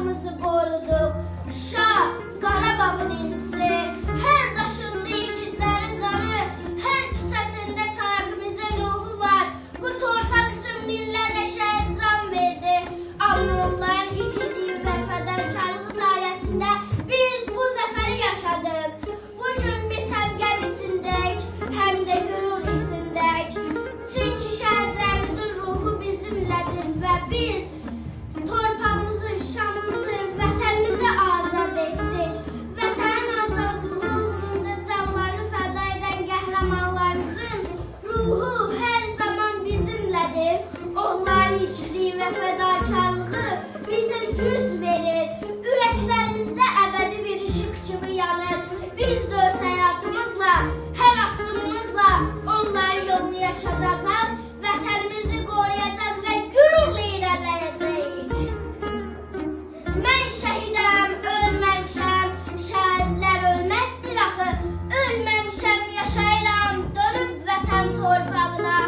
torpağımızı qoruduq. Şah, Qarabağın incisi, hər daşında igidlərin qanı, hər küçəsində tariximizin ruhu var. Bu torpaq üçün minlərlə şəhid can verdi. Amma onların igidliyi və fədakarlığı sayəsində biz bu zəfəri yaşadıq. Bugün biz həm qəm içindəyik, həm də qürur içindəyik. Çünki şəhidlərimizin ruhu bizimlədir və biz torpağımızı, şanımızı, vətənimizi azad etdik. Vətənin azadlığı uğrunda canlarını fəda edən qəhrəmanlarımızın ruhu hər zaman bizimlədir. Onların igidliyi və fədakarlığı bizə güc verir. Ürəklərimizdə əbədi bir işıq kimi yanır. Biz də öz həyatımızla, hər addımımızla onların yolunu yaşadacaq, vətənimizi qoruyacaq və qürurla irəliləyəcəyik. Mən şəhidəm, ölməmişəm, şəhidlər ölməzdir axı. Ölməmişəm, yaşayıram, dönüb vətən torpağına.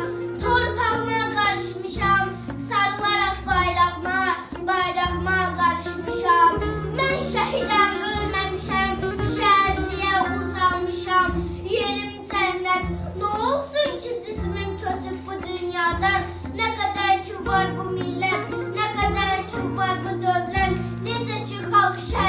Torpağıma qarışmışam, sarılaraq bayrağıma, bayrağıma qarışmışam. Mən şəhidəm, ölməmişəm, şəhidliyə ucalmışam. Yerim cənnət, nə olsun ki cismim köçüb bu dünyadan. Nə qədər ki var bu millət, nə qədər ki var bu dövlət, necə ki xalq şəhid